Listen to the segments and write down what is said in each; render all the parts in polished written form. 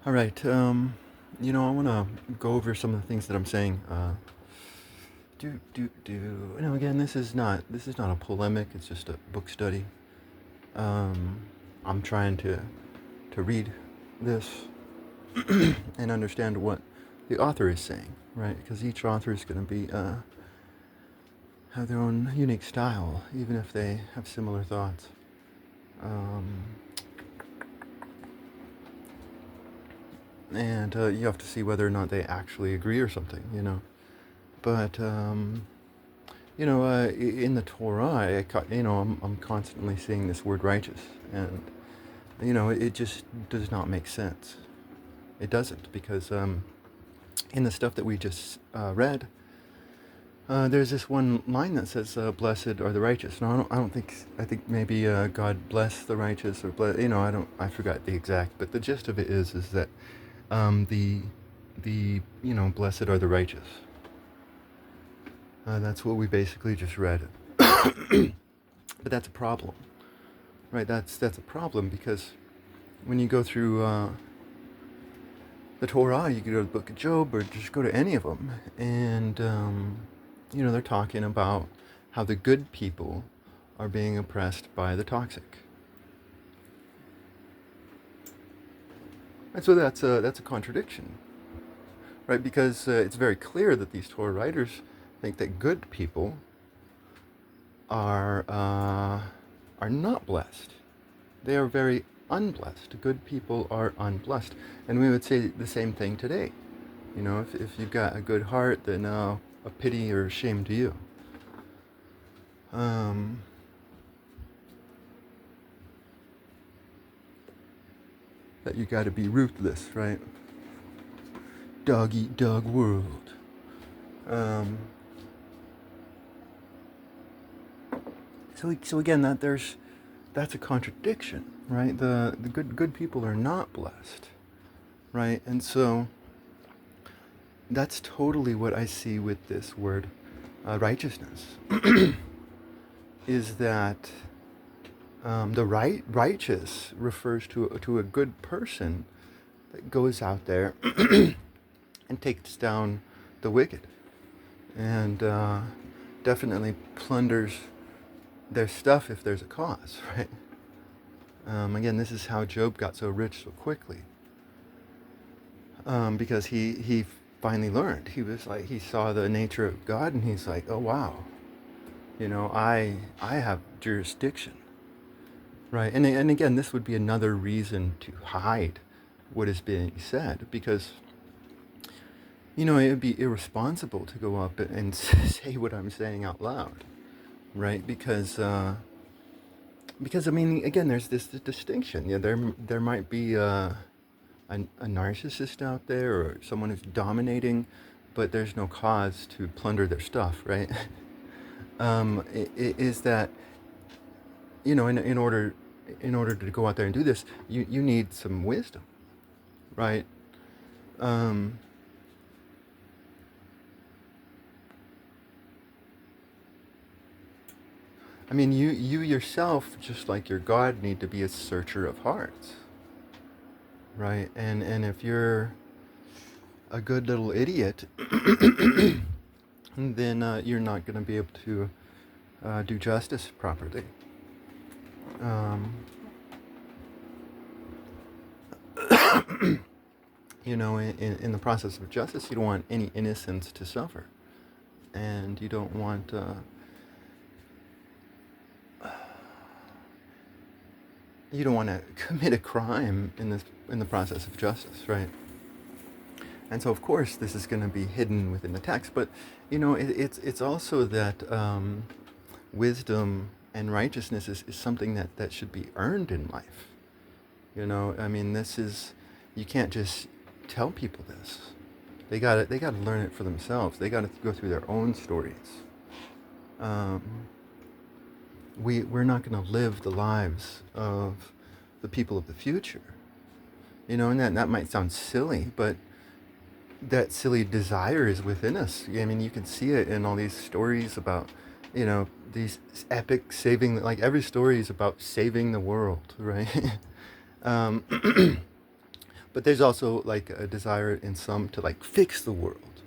All right. I want to go over some of the things that I'm saying. Again, this is not a polemic. It's just a book study. Um, I'm trying to read this and understand what the author is saying, right? Because each author is going to be have their own unique style, even if they have similar thoughts. Um, and you have to see whether or not they actually agree or something. But in the Torah, I'm constantly seeing this word righteous, and it just does not make sense. It doesn't, because in the stuff that we just read, there's this one line that says, "Blessed are the righteous." No, I don't think. I think maybe God bless the righteous, or bless. I don't. I forgot the exact, but the gist of it is that the blessed are the righteous. That's what we basically just read. But that's a problem, right? That's a problem, because when you go through the Torah, you can go to the Book of Job, or just go to any of them, and they're talking about how the good people are being oppressed by the toxic. And so that's a contradiction, right? Because it's very clear that these Torah writers think that good people are not blessed. They are very unblessed. Good people are unblessed. And we would say the same thing today. If you've got a good heart, then a pity or shame to you. That you got to be ruthless, right? Dog eat dog world. So again, that's a contradiction, right? The good people are not blessed, right? And so that's totally what I see with this word righteousness. Is that the righteous refers to a good person that goes out there and takes down the wicked, and definitely plunders their stuff if there's a cause, right? Again, this is how Job got so rich so quickly, because he finally learned. He saw the nature of God, and he's like, oh wow, I have jurisdiction, right? And again, this would be another reason to hide what is being said, because it would be irresponsible to go up and say what I'm saying out loud, right? Because I mean, again, there's this distinction. There might be a narcissist out there, or someone who's dominating, but there's no cause to plunder their stuff, right? Is that in order to go out there and do this, you need some wisdom, right? Um, I mean, you yourself, just like your God, need to be a searcher of hearts, right? And if you're a good little idiot, then you're not going to be able to do justice properly. Um, in the process of justice, you don't want any innocents to suffer, and you don't want to commit a crime in the process of justice, right? And so, of course, this is going to be hidden within the text, but it's also that wisdom and righteousness is something that should be earned in life. I mean, you can't just tell people this. They gotta learn it for themselves. They gotta go through their own stories. Um, we're not gonna live the lives of the people of the future. And that might sound silly, but that silly desire is within us. I mean, you can see it in all these stories about, these epic saving, like every story is about saving the world, right? um, But there's also like a desire in some to like fix the world,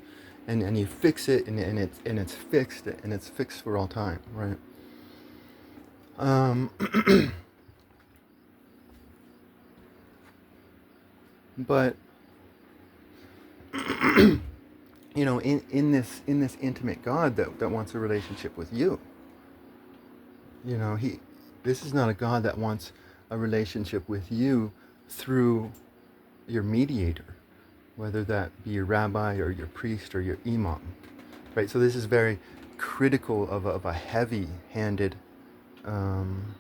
and you fix it, and it's fixed, and it's fixed for all time, right? Um, but in this intimate God that wants a relationship with you, he this is not a God that wants a relationship with you through your mediator, whether that be your rabbi or your priest or your imam, right? So this is very critical of a heavy-handed, um,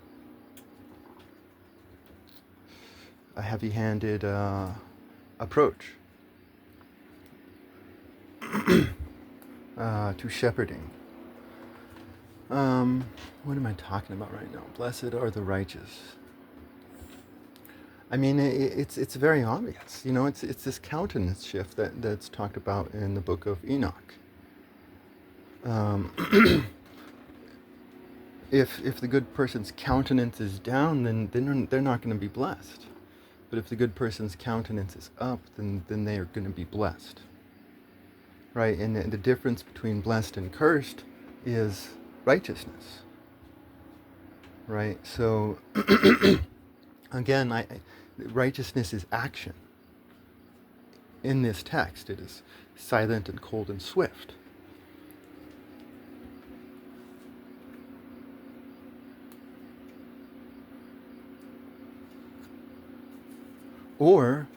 approach to shepherding. What am I talking about right now? Blessed are the righteous. I mean, it's very obvious. It's this countenance shift that's talked about in the book of Enoch. Um, if the good person's countenance is down, then they're not going to be blessed. But if the good person's countenance is up, then they are going to be blessed. Right? And the difference between blessed and cursed is righteousness. Right? So, again, righteousness is action. In this text, it is silent and cold and swift. Or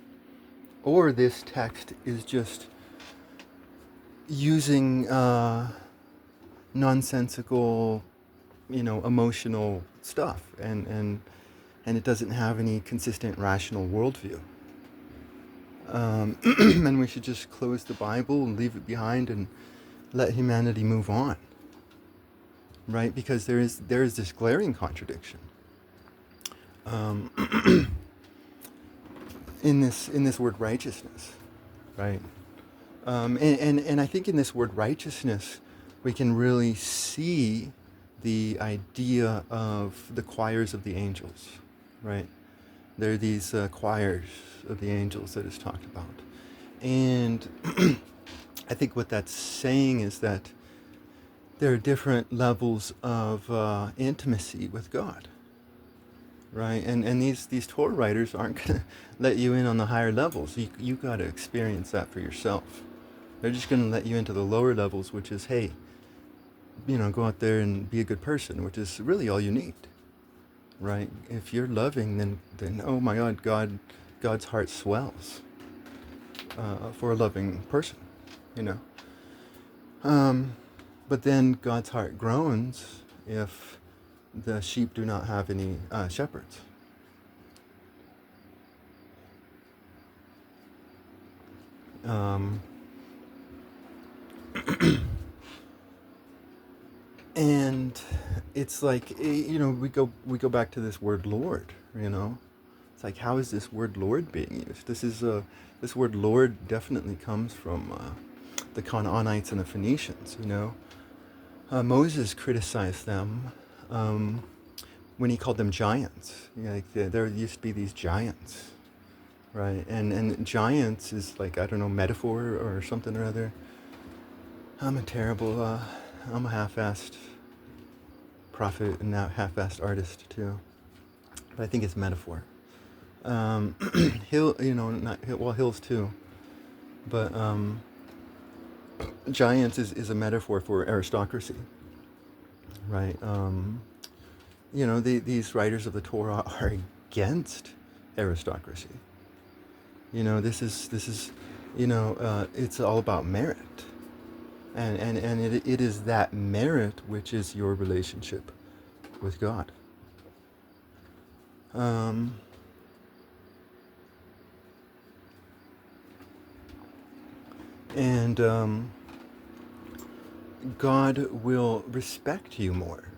this text is just using nonsensical, emotional stuff, and it doesn't have any consistent rational worldview. And we should just close the Bible and leave it behind and let humanity move on, right? Because there is this glaring contradiction in this word righteousness, right? And I think in this word righteousness, we can really see the idea of the choirs of the angels, right? There are these choirs of the angels that is talked about. And I think what that's saying is that there are different levels of intimacy with God, right? And these Torah writers aren't going to let you in on the higher levels. You got to experience that for yourself. They're just going to let you into the lower levels, which is, hey, go out there and be a good person, which is really all you need, right? If you're loving, then oh my God's heart swells for a loving person, you know. But then God's heart groans if the sheep do not have any shepherds. Um, and it's like we go back to this word Lord. It's like, how is this word Lord being used? This word Lord definitely comes from the Canaanites and the Phoenicians. Moses criticized them when he called them giants. There used to be these giants, right? And giants is like, I don't know, metaphor or something or other. I'm a half-assed prophet and now half-assed artist too. But I think it's metaphor. Hill, not hill, well, hills too. But giants is a metaphor for aristocracy, right? These writers of the Torah are against aristocracy. This is it's all about merit. And it is that merit which is your relationship with God. And God will respect you more,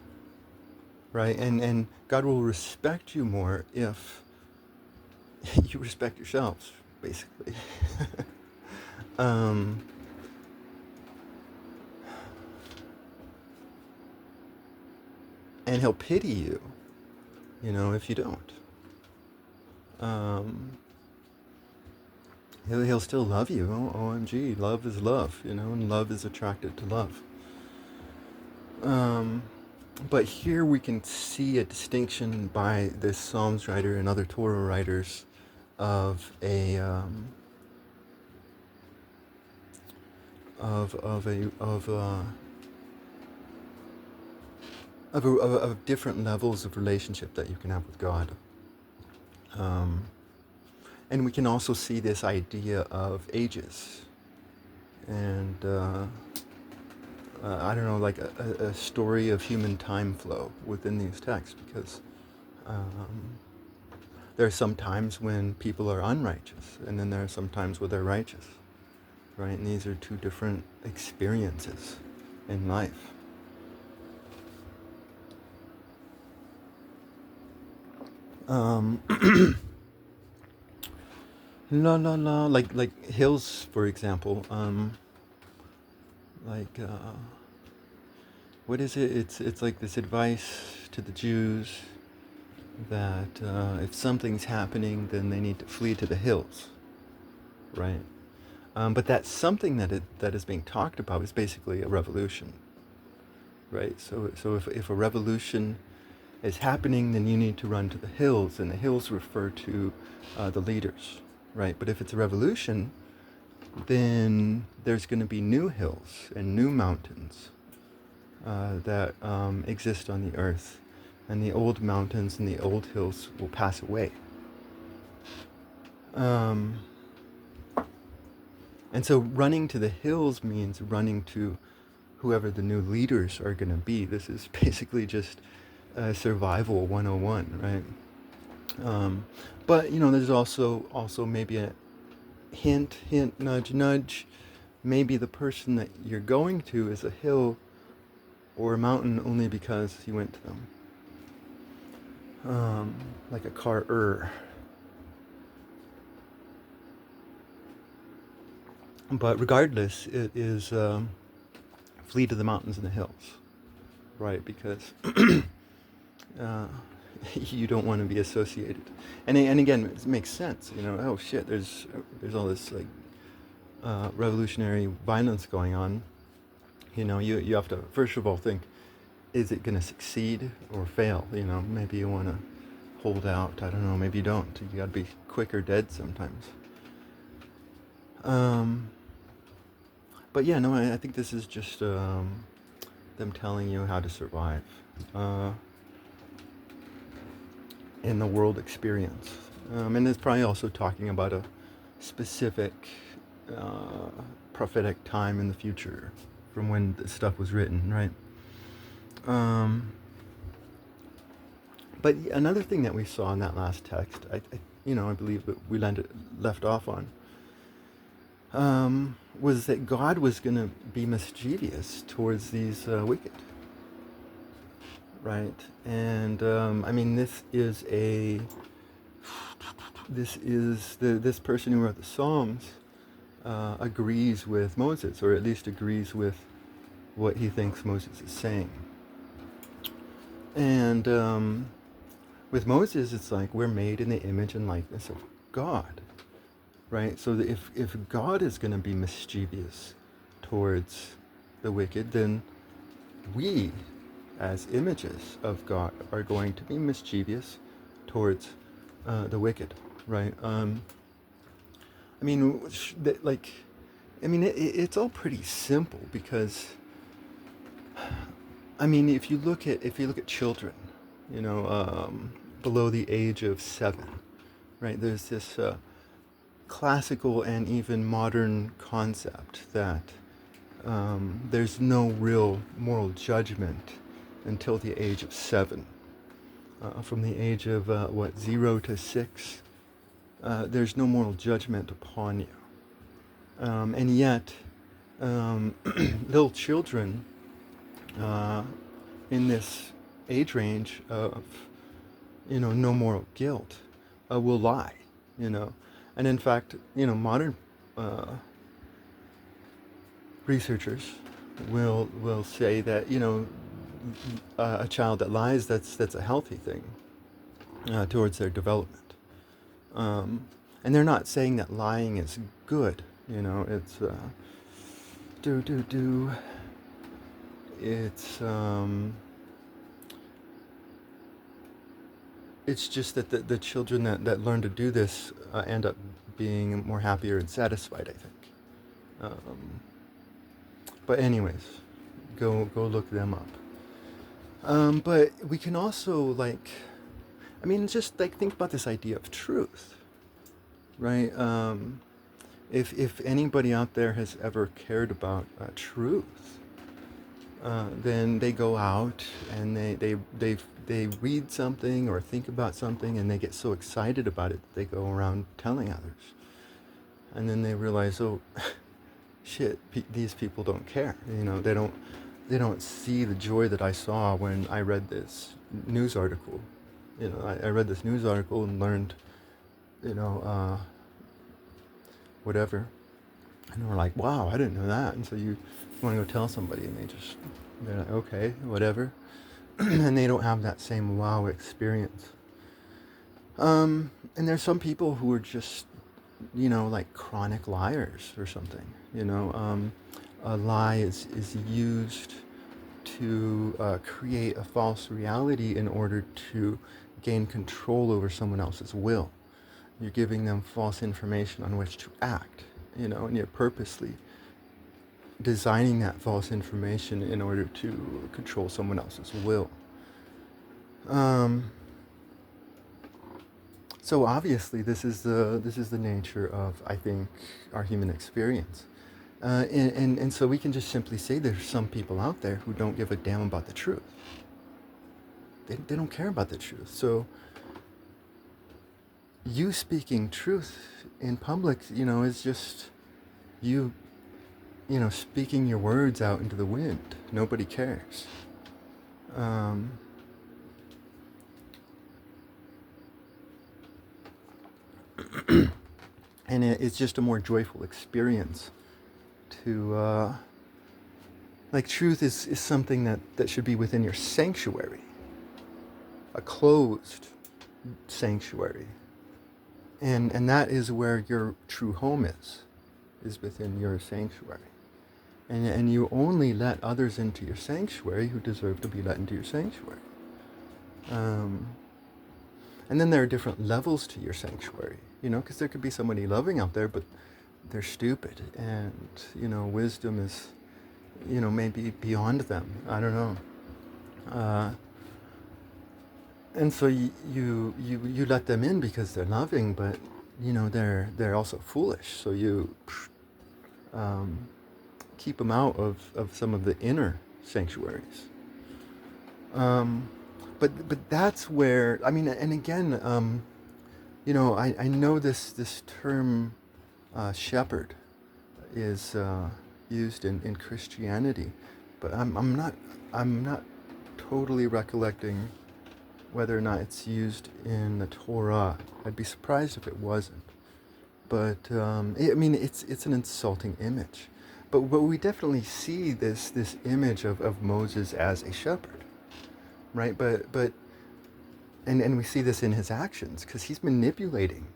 right? And God will respect you more if you respect yourselves, basically. um, and He'll pity you, if you don't. He'll still love you. OMG, love is love, and love is attracted to love. Um, but here we can see a distinction by this Psalms writer and other Torah writers of a of a of different levels of relationship that you can have with God. Um, and we can also see this idea of ages and I don't know, like a story of human time flow within these texts, because um, there are some times when people are unrighteous, and then there are some times where they're righteous, right? And these are two different experiences in life. Um, la la la, like hills, for example. Like what is it? It's like this advice to the Jews that if something's happening, then they need to flee to the hills, right? But that something that is being talked about is basically a revolution, right? So if a revolution is happening, then you need to run to the hills, and the hills refer to the leaders, right? But if it's a revolution, then there's going to be new hills and new mountains that exist on the earth, and the old mountains and the old hills will pass away. Um, and so running to the hills means running to whoever the new leaders are going to be. This is basically just survival 101, right? But there's also maybe a hint, nudge, nudge. Maybe the person that you're going to is a hill or a mountain only because he went to them. Like a car. But regardless, it is flee to the mountains and the hills, right? Because you don't want to be associated. And again, it makes sense. Oh shit, there's all this like revolutionary violence going on. You have to first of all think, is it going to succeed or fail? Maybe you want to hold out. I don't know. Maybe you don't. You got to be quick or dead sometimes. But yeah, no, I think this is just them telling you how to survive in the world experience. And it's probably also talking about a specific prophetic time in the future from when this stuff was written, right? But another thing that we saw in that last text, I believe that we left off on, was that God was going to be mischievous towards these wicked, right? And this person who wrote the Psalms agrees with Moses, or at least agrees with what he thinks Moses is saying. And with Moses, it's like we're made in the image and likeness of God, right? So that if God is going to be mischievous towards the wicked, then we, as images of God, are going to be mischievous towards the wicked, right? It's all pretty simple, because if you look at children, below the age of 7, right? There's this classical and even modern concept that there's no real moral judgment until the age of 7. From the age of 0 to 6, there's no moral judgment upon you, and yet little children in this age range of no moral guilt will lie, and in fact modern researchers will say that a child that lies, that's a healthy thing towards their development. And they're not saying that lying is good. You know, it's do do do. It's it's just that the children that learn to do this end up being more happier and satisfied, I think. Um, but anyways, go look them up. But we can also like, I mean, just like think about this idea of truth, right? If anybody out there has ever cared about truth, then they go out and they read something or think about something and they get so excited about it that they go around telling others, and then they realize, oh, shit, these people don't care. You know, they don't see the joy that I saw when I read this news article. You know, I read this news article and learned, you know, whatever. And we're like, wow, I didn't know that. And so you want to go tell somebody, and they're like, okay, whatever. And they don't have that same wow experience. And there's some people who are just, you know, like chronic liars or something. You know, a lie is used to create a false reality in order to gain control over someone else's will. You're giving them false information on which to act, you know, and you're purposely designing that false information in order to control someone else's will. So obviously, this is the nature of, I think, our human experience. And so we can just simply say there's some people out there who don't give a damn about the truth. They don't care about the truth. So you speaking truth in public, you know, is just you, you know, speaking your words out into the wind. Nobody cares. Um, and it's just a more joyful experience to, like, truth is something that should be within your sanctuary, a closed sanctuary. And that is where your true home is within your sanctuary. And you only let others into your sanctuary who deserve to be let into your sanctuary. Um, and then there are different levels to your sanctuary, you know, because there could be somebody loving out there, but they're stupid, and, you know, wisdom is, you know, maybe beyond them. I don't know. Uh, and so you let them in because they're loving, but, you know, they're also foolish. So you um, keep them out of some of the inner sanctuaries. Um, but that's where, I mean, and again, you know, I know this term shepherd is used in Christianity, but I'm not totally recollecting whether or not it's used in the Torah. I'd be surprised if it wasn't. But I mean, it's an insulting image. But we definitely see this image of Moses as a shepherd, right? But and we see this in his actions, because he's manipulating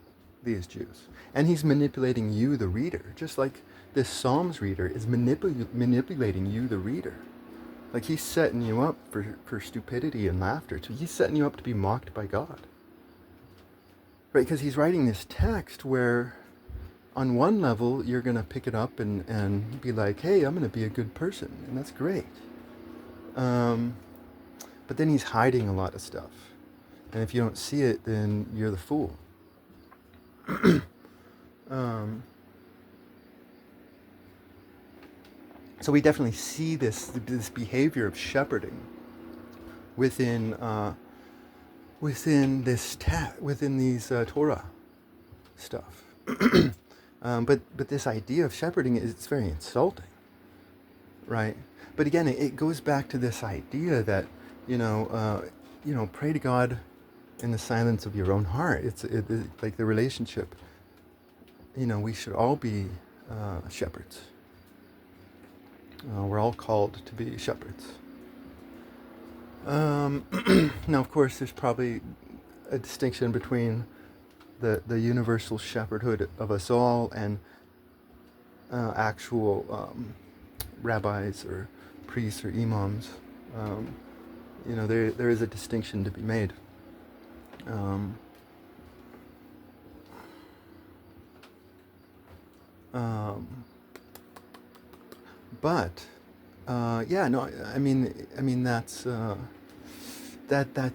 these Jews, and he's manipulating you, the reader, just like this Psalms reader is manipulating you, the reader. Like, he's setting you up for stupidity and laughter. So he's setting you up to be mocked by God, right? Because he's writing this text where, on one level, you're going to pick it up and be like, hey, I'm going to be a good person, and that's great. But then he's hiding a lot of stuff. And if you don't see it, then you're the fool. um, so we definitely see this behavior of shepherding within within these Torah stuff. But this idea of shepherding it's very insulting, right? But again, it goes back to this idea that, you know, pray to God in the silence of your own heart. It's like the relationship. You know, we should all be shepherds. We're all called to be shepherds. Now, of course, there's probably a distinction between the universal shepherdhood of us all, and actual rabbis or priests or imams. Um, there is a distinction to be made. Um, um, but yeah, no, I mean that's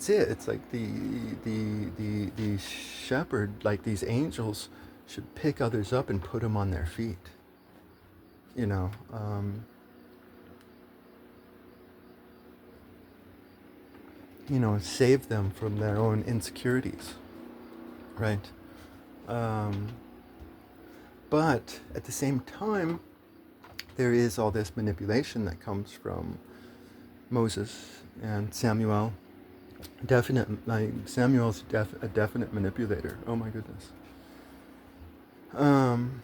it. It's like the shepherd, like these angels, should pick others up and put them on their feet. You know, save them from their own insecurities, right? Um, but at the same time, there is all this manipulation that comes from Moses and Samuel. Samuel's a definite manipulator. Oh my goodness. Um,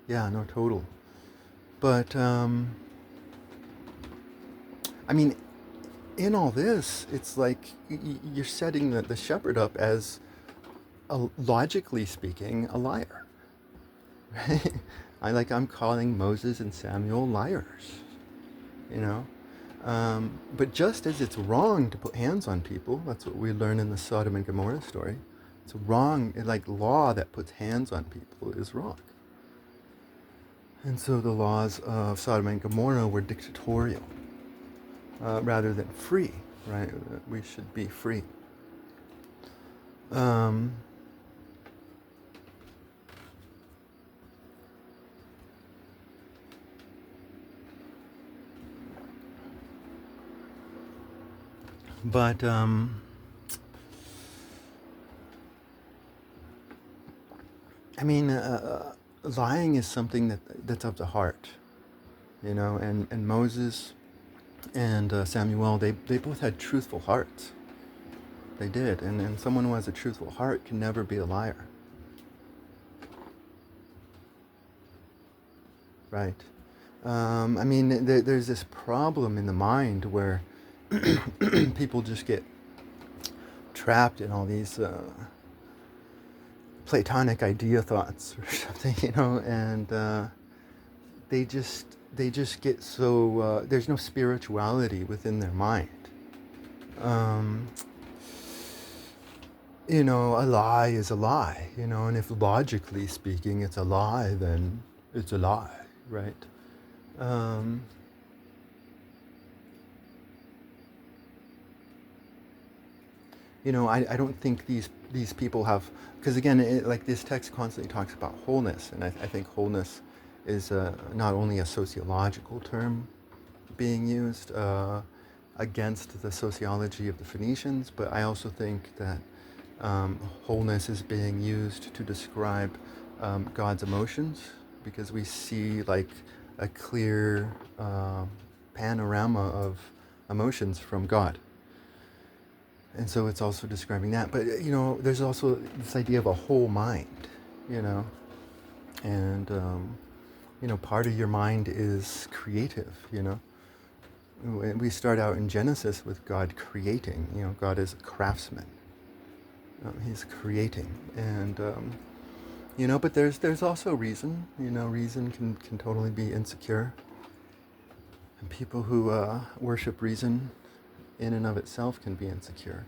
yeah, no, total. But I mean, in all this, it's like you're setting the shepherd up as, logically speaking, a liar. Right? I'm calling Moses and Samuel liars. You know, but just as it's wrong to put hands on people, that's what we learn in the Sodom and Gomorrah story. It's wrong, like law that puts hands on people is wrong. And so the laws of Sodom and Gomorrah were dictatorial rather than free, right? We should be free. Um, but I mean, lying is something that's of the heart, and Moses and Samuel, they both had truthful hearts. They did, and someone who has a truthful heart can never be a liar, right? I mean, there's this problem in the mind where people just get trapped in all these Platonic idea thoughts or something, and they just get so there's no spirituality within their mind. Um, a lie is a lie, and if logically speaking it's a lie, then it's a lie, right? Um, I don't think these people have, because again, like this text constantly talks about wholeness, and I think wholeness is not only a sociological term being used against the sociology of the Phoenicians, but I also think that wholeness is being used to describe God's emotions, because we see like a clear panorama of emotions from God. And so it's also describing that. But, there's also this idea of a whole mind, you know, and, part of your mind is creative, We start out in Genesis with God creating, God is a craftsman. He's creating. And, but there's also reason, reason can totally be insecure. And people who worship reason in and of itself can be insecure.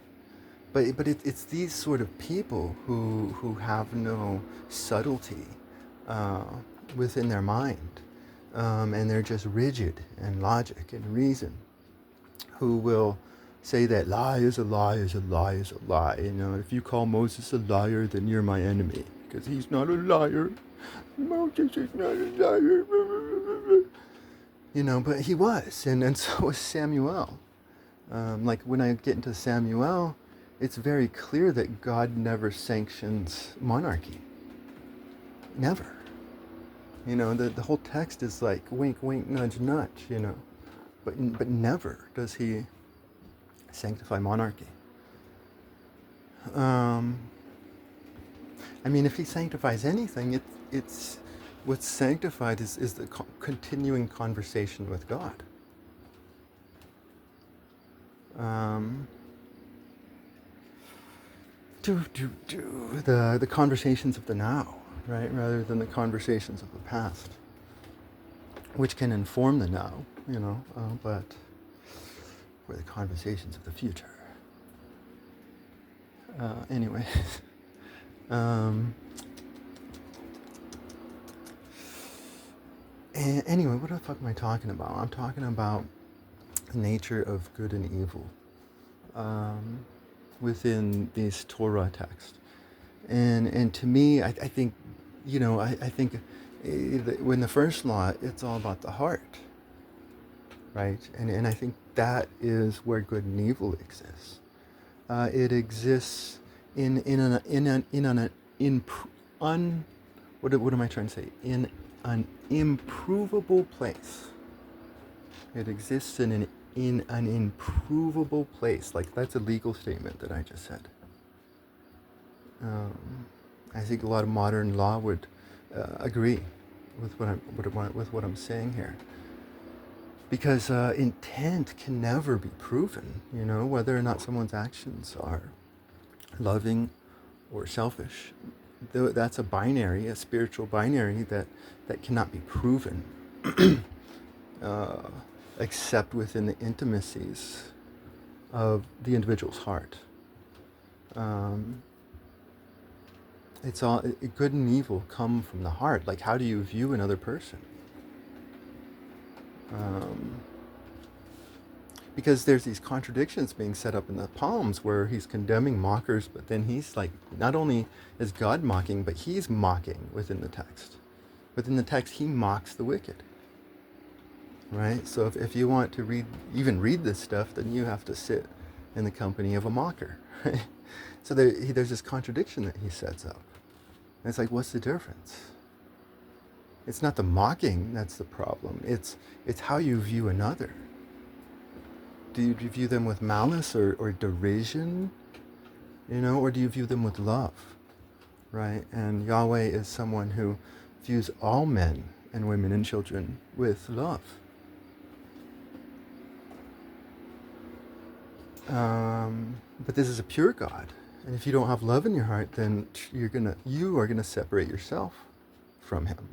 But it's these sort of people who have no subtlety uh, within their mind, and they're just rigid and logic and reason, who will say that lie is a lie is a lie is a lie. If you call Moses a liar, then you're my enemy, because he's not a liar. Moses is not a liar. But he was, and so was Samuel. Like when I get into Samuel, it's very clear that God never sanctions monarchy. Never. The whole text is like wink, wink, nudge, nudge, But never does he sanctify monarchy. If he sanctifies anything, it's what's sanctified is the continuing conversation with God. the conversations of the now, right, rather than the conversations of the past, which can inform the now, but for the conversations of the future. Anyway, anyway, what the fuck am I talking about? I'm talking about the nature of good and evil within this Torah text. And to me, I think, I think when the first law, it's all about the heart, right? And I think that is where good and evil exists. It exists what am I trying to say? In an improvable place. It exists in an improvable place. Like, that's a legal statement that I just said. I think a lot of modern law would agree with what I'm saying here, because intent can never be proven. Whether or not someone's actions are loving or selfish. That's a binary, a spiritual binary that cannot be proven, except within the intimacies of the individual's heart. It's all good and evil come from the heart. Like, how do you view another person? Because there's these contradictions being set up in the Psalms where he's condemning mockers, but then he's like, not only is God mocking, but he's mocking within the text. Within the text, he mocks the wicked. Right? So if you want to read this stuff, then you have to sit in the company of a mocker. Right? So there's this contradiction that he sets up. And it's like, what's the difference? It's not the mocking that's the problem. It's how you view another. Do you view them with malice or derision? Or do you view them with love? Right? And Yahweh is someone who views all men and women and children with love. But this is a pure God. And if you don't have love in your heart, then you are gonna separate yourself from him.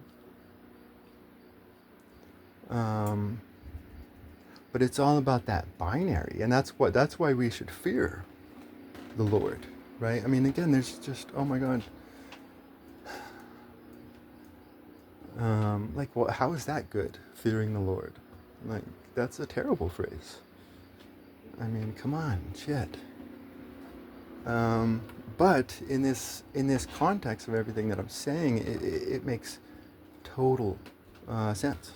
But it's all about that binary, and that's why we should fear the Lord, right? I mean, again, there's just, oh my God, how is that good? Fearing the Lord, like, that's a terrible phrase. I mean, come on, shit. But in this context of everything that I'm saying, it makes total sense.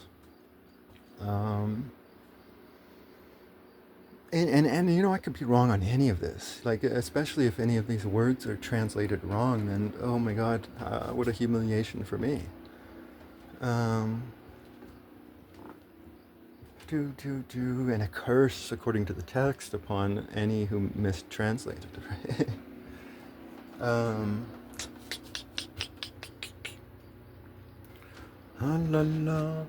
And I could be wrong on any of this. Like, especially if any of these words are translated wrong, then oh my God, what a humiliation for me. And a curse, according to the text, upon any who mistranslated, right? La la.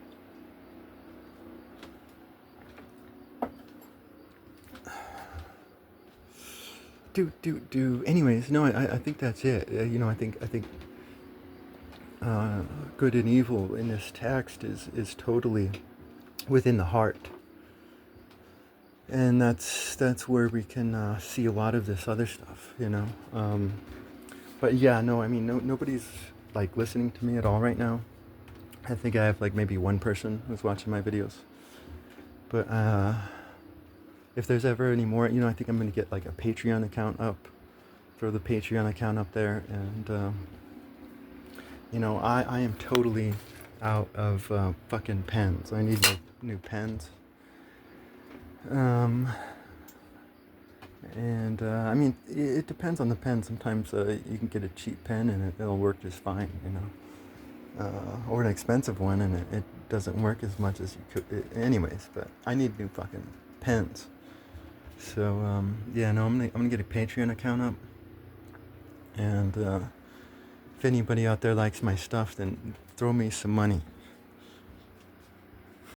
Anyways, no, I think that's it. I think good and evil in this text is totally within the heart, and that's where we can see a lot of this other stuff. But yeah, no, I mean, nobody's like listening to me at all right now. I think I have like maybe one person who's watching my videos, but if there's ever any more, I think I'm going to get like a Patreon account up, throw the Patreon account up there, and I am totally out of fucking pens. I need new pens. I mean, it depends on the pen. Sometimes you can get a cheap pen and it'll work just fine, or an expensive one and it doesn't work as much as you could. Anyways, but I need new fucking pens. So yeah, no, I'm gonna get a Patreon account up, and if anybody out there likes my stuff, then throw me some money.